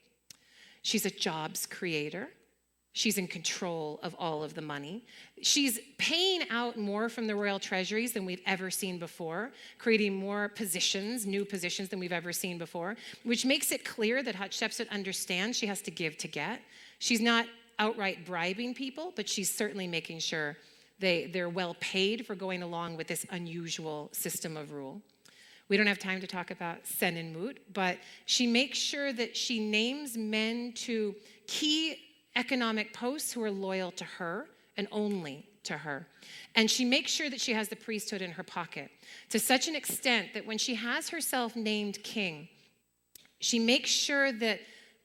She's a jobs creator. She's in control of all of the money. She's paying out more from the royal treasuries than we've ever seen before, creating more positions, new positions than we've ever seen before, which makes it clear that Hatshepsut understands she has to give to get. She's not outright bribing people, but she's certainly making sure they're well paid for going along with this unusual system of rule. We don't have time to talk about Sen and Mut, but she makes sure that she names men to key economic posts who are loyal to her and only to her. And she makes sure that she has the priesthood in her pocket to such an extent that when she has herself named king, she makes sure that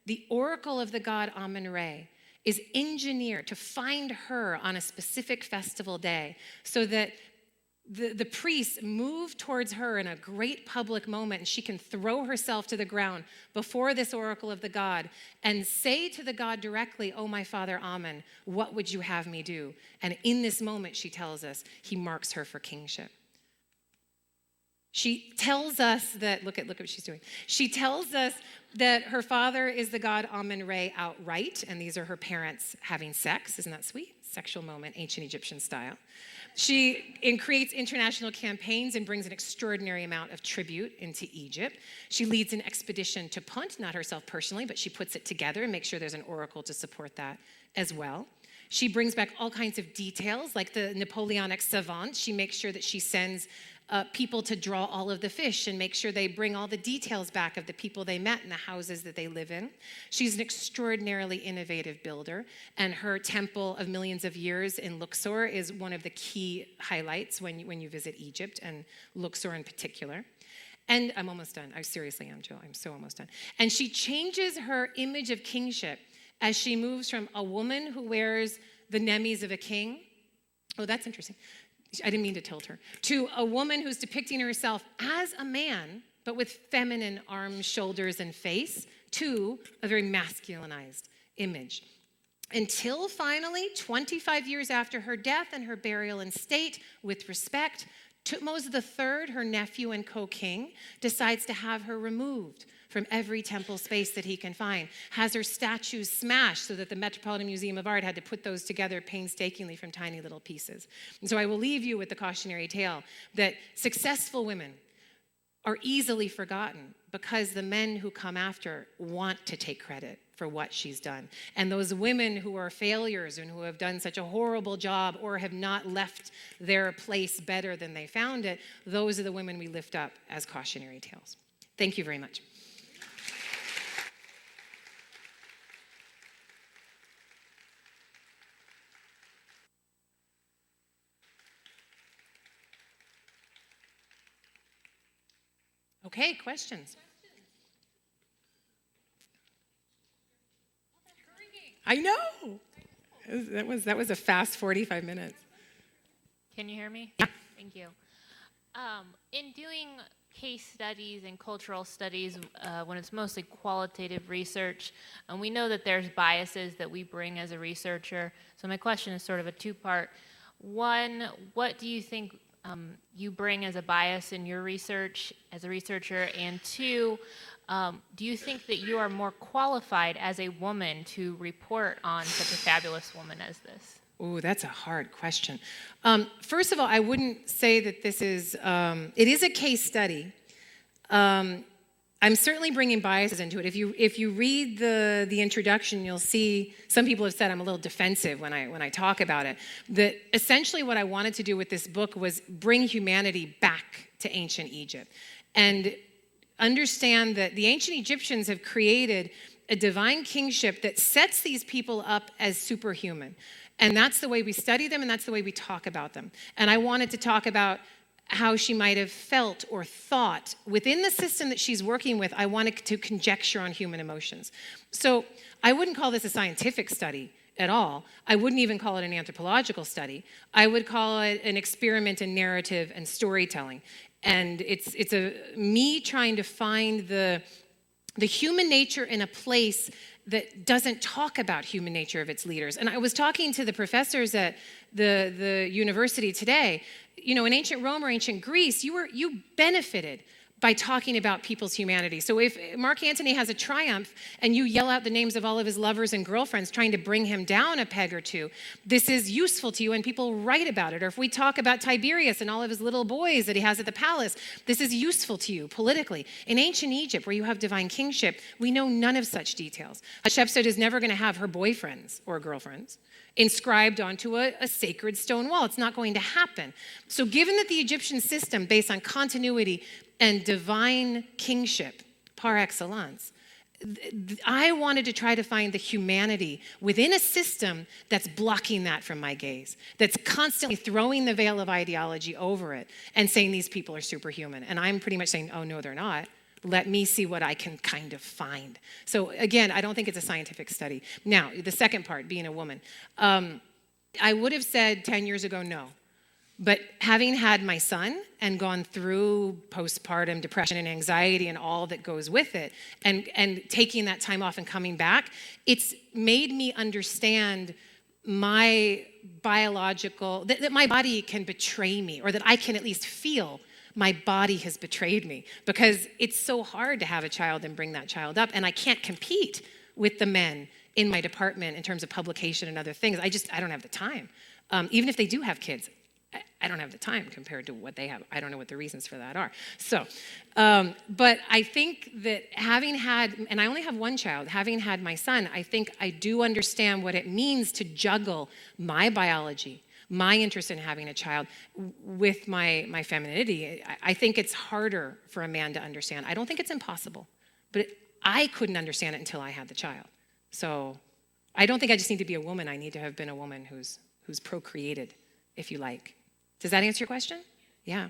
the oracle of the god Amun-Re is engineered to find her on a specific festival day so that the priests move towards her in a great public moment and she can throw herself to the ground before this oracle of the god and say to the god directly, oh, my father Amun, what would you have me do? And in this moment, she tells us, he marks her for kingship. She tells us that, look at what she's doing. She tells us that her father is the god Amun-Re outright, and these are her parents having sex. Isn't that sweet? Sexual moment, ancient Egyptian style. She creates international campaigns and brings an extraordinary amount of tribute into Egypt. She leads an expedition to Punt, not herself personally, but she puts it together and makes sure there's an oracle to support that as well. She brings back all kinds of details, like the Napoleonic savant. She makes sure that she sends people to draw all of the fish and make sure they bring all the details back of the people they met and the houses that they live in. She's an extraordinarily innovative builder, and her temple of millions of years in Luxor is one of the key highlights when you visit Egypt, and Luxor in particular. And I'm almost done. I seriously am, Joe. I'm so almost done. And she changes her image of kingship as she moves from a woman who wears the nemes of a king. Oh, that's interesting. I didn't mean to tilt her. To a woman who's depicting herself as a man, but with feminine arms, shoulders, and face, to a very masculinized image. Until finally, 25 years after her death and her burial in state, with respect, Thutmose III, her nephew and co-king, decides to have her removed from every temple space that he can find, has her statues smashed so that the Metropolitan Museum of Art had to put those together painstakingly from tiny little pieces. And so I will leave you with the cautionary tale that successful women are easily forgotten because the men who come after want to take credit for what she's done. And those women who are failures and who have done such a horrible job or have not left their place better than they found it, those are the women we lift up as cautionary tales. Thank you very much. Okay, questions? I know. That was a fast 45 minutes. Can you hear me? Yeah. Thank you. In doing case studies and cultural studies, when it's mostly qualitative research, and we know that there's biases that we bring as a researcher. So my question is sort of a two-part. One, what do you think you bring as a bias in your research as a researcher? And two, do you think that you are more qualified as a woman to report on such a fabulous woman as this? Oh, that's a hard question. First of all, I wouldn't say that this is, it is a case study. I'm certainly bringing biases into it. If you read the introduction, you'll see some people have said I'm a little defensive when I talk about it. That essentially what I wanted to do with this book was bring humanity back to ancient Egypt and understand that the ancient Egyptians have created a divine kingship that sets these people up as superhuman. And that's the way we study them, and that's the way we talk about them. And I wanted to talk about how she might have felt or thought within the system that she's working with. I wanted to conjecture on human emotions. So I wouldn't call this a scientific study at all. I wouldn't even call it an anthropological study. I would call it an experiment in narrative and storytelling. And it's me trying to find the human nature in a place that doesn't talk about human nature of its leaders. And I was talking to the professors at the university today. You know, in ancient Rome or ancient Greece, you benefited by talking about people's humanity. So if Mark Antony has a triumph and you yell out the names of all of his lovers and girlfriends trying to bring him down a peg or two, this is useful to you and people write about it. Or if we talk about Tiberius and all of his little boys that he has at the palace, this is useful to you politically. In ancient Egypt, where you have divine kingship, we know none of such details. Hatshepsut is never going to have her boyfriends or girlfriends inscribed onto a sacred stone wall. It's not going to happen. So given that the Egyptian system, based on continuity and divine kingship par excellence, I wanted to try to find the humanity within a system that's blocking that from my gaze, that's constantly throwing the veil of ideology over it and saying these people are superhuman. And I'm pretty much saying, oh, no, they're not. Let me see what I can kind of find. So again, I don't think it's a scientific study. Now, the second part, being a woman. I would have said 10 years ago, no. But having had my son and gone through postpartum depression and anxiety and all that goes with it, and taking that time off and coming back, it's made me understand my biological, that my body can betray me, or that I can at least feel my body has betrayed me, because it's so hard to have a child and bring that child up, and I can't compete with the men in my department in terms of publication and other things. I don't have the time. Even if they do have kids, I don't have the time compared to what they have. I don't know what the reasons for that are. So, but I think that having had, and I only have one child, having had my son, I think I do understand what it means to juggle my biology, my interest in having a child with my femininity. I think it's harder for a man to understand. I don't think it's impossible, but I couldn't understand it until I had the child. So I don't think I just need to be a woman. I need to have been a woman who's procreated, if you like. Does that answer your question? Yeah.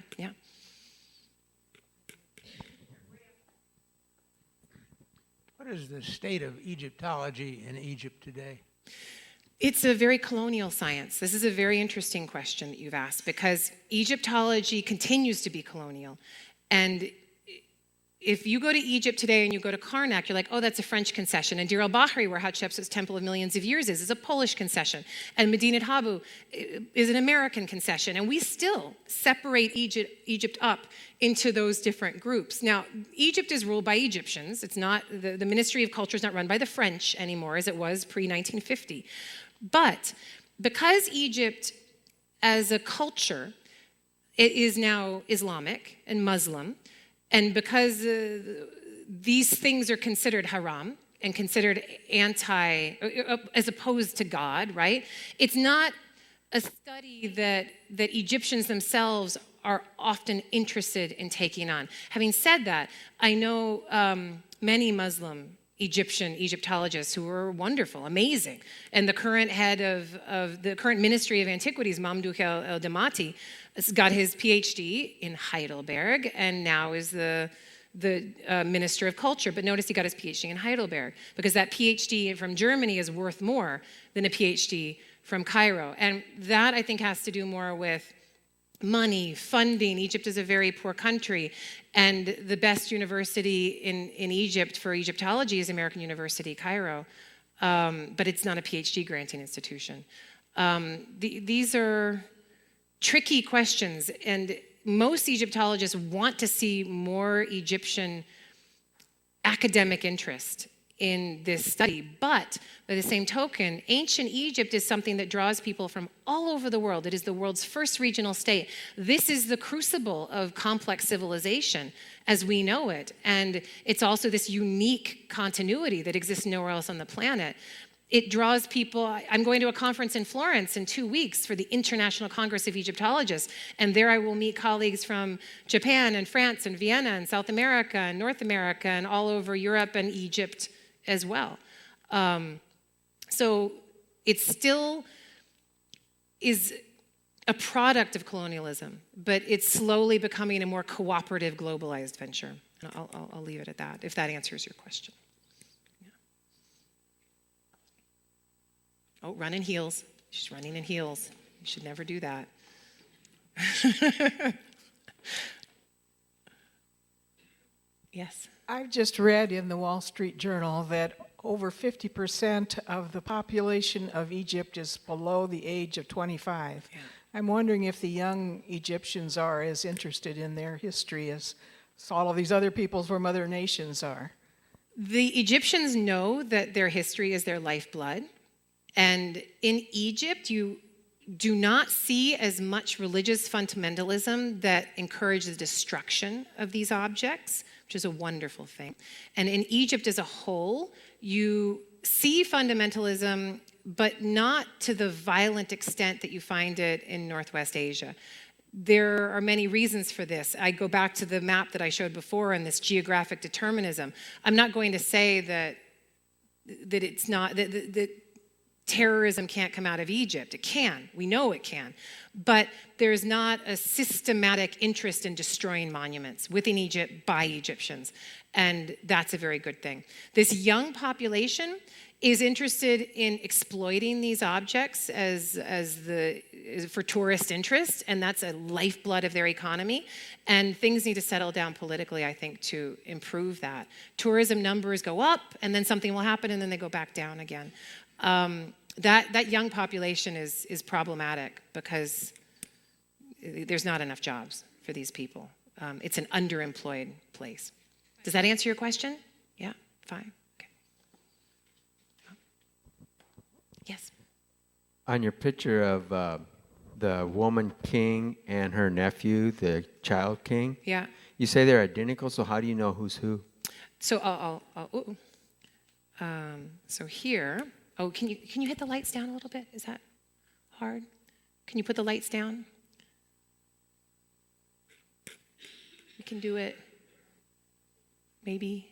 What is the state of Egyptology in Egypt today? It's a very colonial science. This is a very interesting question that you've asked, because Egyptology continues to be colonial. And if you go to Egypt today and you go to Karnak, you're like, oh, that's a French concession. And Deir el-Bahri, where Hatshepsut's Temple of Millions of Years is a Polish concession. And Medinet Habu is an American concession. And we still separate Egypt up into those different groups. Now, Egypt is ruled by Egyptians. It's not, the Ministry of Culture is not run by the French anymore, as it was pre-1950. But because Egypt, as a culture, it is now Islamic and Muslim, and because these things are considered haram and considered as opposed to God, right? It's not a study that Egyptians themselves are often interested in taking on. Having said that, I know many Muslim Egyptologists who are wonderful, amazing. And the current head of the current Ministry of Antiquities, Mamdouh el-Damati, got his PhD in Heidelberg and now is the Minister of Culture. But notice he got his PhD in Heidelberg, because that PhD from Germany is worth more than a PhD from Cairo. And that, I think, has to do more with money, funding. Egypt is a very poor country, and the best university in Egypt for Egyptology is American University, Cairo, but it's not a PhD granting institution. These are tricky questions, and most Egyptologists want to see more Egyptian academic interest in this study, but by the same token, ancient Egypt is something that draws people from all over the world. It is the world's first regional state. This is the crucible of complex civilization as we know it, and it's also this unique continuity that exists nowhere else on the planet. It draws people. I'm going to a conference in Florence in 2 weeks for the International Congress of Egyptologists, and there I will meet colleagues from Japan and France and Vienna and South America and North America and all over Europe and Egypt as well. So it still is a product of colonialism, but it's slowly becoming a more cooperative, globalized venture. And I'll leave it at that, if that answers your question. Oh, run in heels. She's running in heels. You should never do that. Yes. I've just read in the Wall Street Journal that over 50% of the population of Egypt is below the age of 25. Yeah. I'm wondering if the young Egyptians are as interested in their history as all of these other peoples from other nations are. The Egyptians know that their history is their lifeblood. And in Egypt, you do not see as much religious fundamentalism that encourages destruction of these objects, which is a wonderful thing. And in Egypt as a whole, you see fundamentalism, but not to the violent extent that you find it in Northwest Asia. There are many reasons for this. I go back to the map that I showed before and this geographic determinism. I'm not going to say that it's not, that terrorism can't come out of Egypt. It can. We know it can. But there's not a systematic interest in destroying monuments within Egypt by Egyptians. And that's a very good thing. This young population is interested in exploiting these objects for tourist interest, and that's a lifeblood of their economy. And things need to settle down politically, I think, to improve that. Tourism numbers go up, and then something will happen, and then they go back down again. That young population is problematic because there's not enough jobs for these people. It's an underemployed place. Does that answer your question? Yeah, fine. Okay. Yes. On your picture of the woman king and her nephew, the child king, Yeah. you say they're identical, so how do you know who's who? So so here. Oh, can you hit the lights down a little bit? Is that hard? Can you put the lights down? We can do it. Maybe?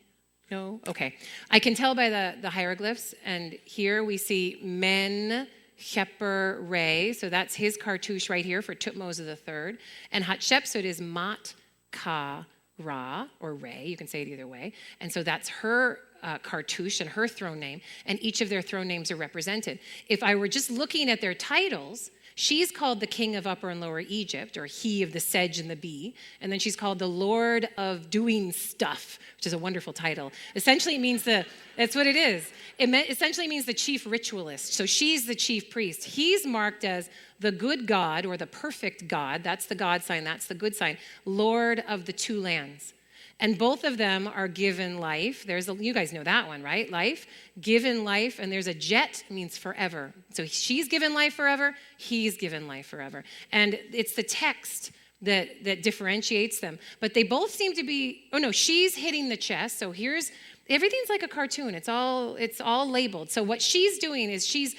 No? Okay. I can tell by the hieroglyphs, and here we see Men Heper Re, so that's his cartouche right here for Tutmos III, and Hatshepsut is Mat Ka Ra, or Re, you can say it either way, and so that's her cartouche and her throne name, and each of their throne names are represented. If I were just looking at their titles, she's called the King of Upper and Lower Egypt, or He of the Sedge and the Bee, and then she's called the Lord of Doing Stuff, which is a wonderful title. Essentially it means that's what it is. Essentially means the chief ritualist. So she's the chief priest. He's marked as the good God, or the perfect God. That's the God sign, that's the good sign. Lord of the two lands. And both of them are given life. You guys know that one, right? Life, given life, and there's a jet, means forever. So she's given life forever, he's given life forever. And it's the text that differentiates them. But they both seem to be, she's hitting the chest. So everything's like a cartoon. It's all labeled. So what she's doing is she's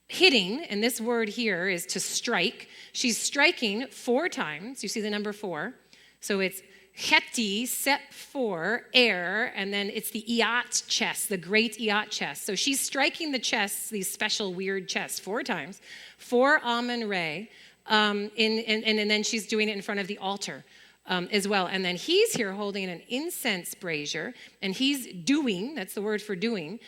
hitting, and this word here is to strike. She's striking 4 times. You see the number 4. So it's Heti, Sep 4, air, and then it's the Iat chest, the great Iat chest. So she's striking the chests, these special weird chests, 4 times, 4 Amun Re, and then she's doing it in front of the altar as well. And then he's here holding an incense brazier, and he's doing, that's the word for doing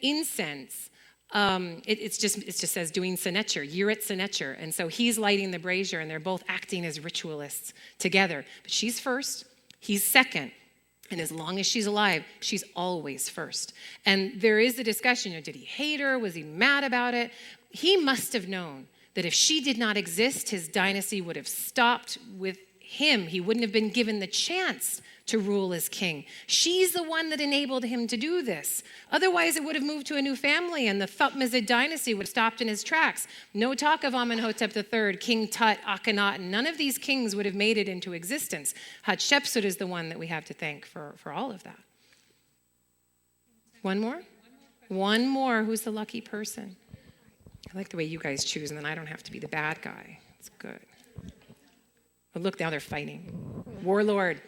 incense it just says doing Senecher, Yurit Senecher. And so he's lighting the brazier, and they're both acting as ritualists together. But she's first, he's second. And as long as she's alive, she's always first. And there is a discussion, did he hate her? Was he mad about it? He must have known that if she did not exist, his dynasty would have stopped with him. He wouldn't have been given the chance to rule as king. She's the one that enabled him to do this. Otherwise, it would have moved to a new family, and the Thutmose dynasty would have stopped in his tracks. No talk of Amenhotep III, King Tut, Akhenaten. None of these kings would have made it into existence. Hatshepsut is the one that we have to thank for all of that. One more? One more. Who's the lucky person? I like the way you guys choose, and then I don't have to be the bad guy. It's good. But look, now they're fighting. Warlord.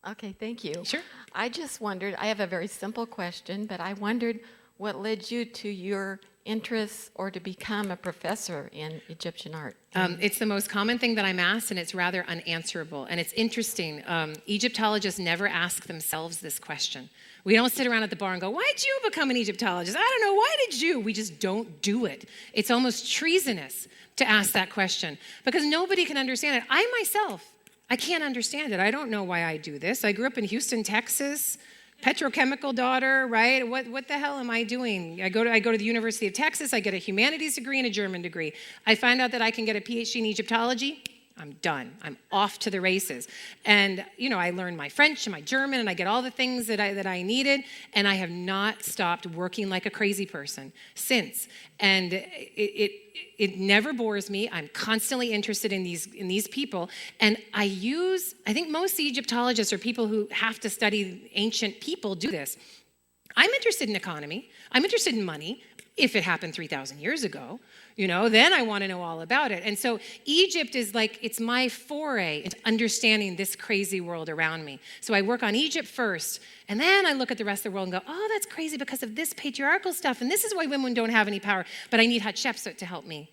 Okay, thank you. Sure. I just wondered, I have a very simple question, but I wondered what led you to your interests or to become a professor in Egyptian art? It's the most common thing that I'm asked, and it's rather unanswerable. And it's interesting. Egyptologists never ask themselves this question. We don't sit around at the bar and go, why did you become an Egyptologist? I don't know, why did you? We just don't do it. It's almost treasonous to ask that question because nobody can understand it. I myself, I can't understand it. I don't know why I do this. I grew up in Houston, Texas, petrochemical daughter, right? What the hell am I doing? I go to the University of Texas. I get a humanities degree and a German degree. I find out that I can get a PhD in Egyptology. I'm done. I'm off to the races. And, I learned my French and my German, and I get all the things that I needed, and I have not stopped working like a crazy person since. And it never bores me. I'm constantly interested in these people. And I think most Egyptologists or people who have to study ancient people do this. I'm interested in economy. I'm interested in money. If it happened 3,000 years ago, then I want to know all about it. And so Egypt is it's my foray into understanding this crazy world around me. So I work on Egypt first, and then I look at the rest of the world and go, oh, that's crazy because of this patriarchal stuff, and this is why women don't have any power, but I need Hatshepsut to help me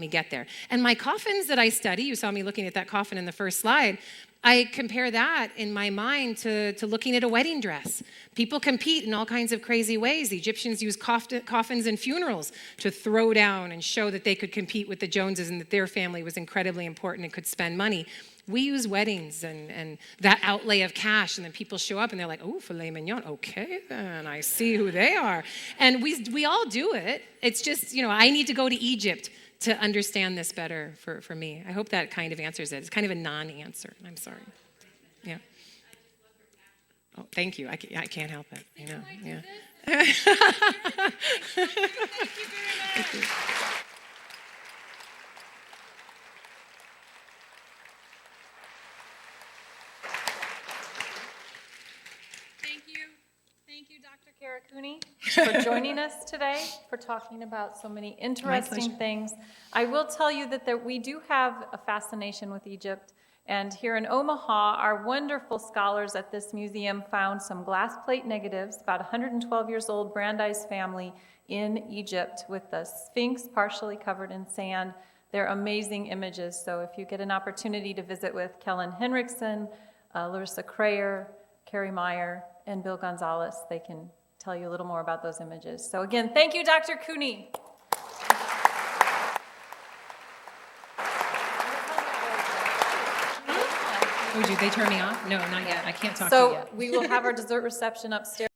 get there. And my coffins that I study, you saw me looking at that coffin in the first slide, I compare that in my mind to looking at a wedding dress. People compete in all kinds of crazy ways. The Egyptians used coffins in funerals to throw down and show that they could compete with the Joneses and that their family was incredibly important and could spend money. We use weddings and that outlay of cash, and then people show up and they're like, oh, filet mignon, okay, then I see who they are. And we all do it. It's just, I need to go to Egypt to understand this better for me. I hope that kind of answers it. It's kind of a non-answer. I'm sorry. Yeah. Oh, thank you. I can't help it. I know. Yeah. Thank you. Thank you, Dr. Kara Cooney, for joining us today, for talking about so many interesting things. I will tell you that we do have a fascination with Egypt, and here in Omaha, our wonderful scholars at this museum found some glass plate negatives, about 112 years old, Brandeis family in Egypt, with the Sphinx partially covered in sand. They're amazing images, so if you get an opportunity to visit with Kellen Henriksen, Larissa Crayer, Carrie Meyer, and Bill Gonzalez, they can tell you a little more about those images. So again, thank you, Dr. Cooney. Oh, did they turn me off? No, not yet. I can't talk to you yet. So we will have our dessert reception upstairs.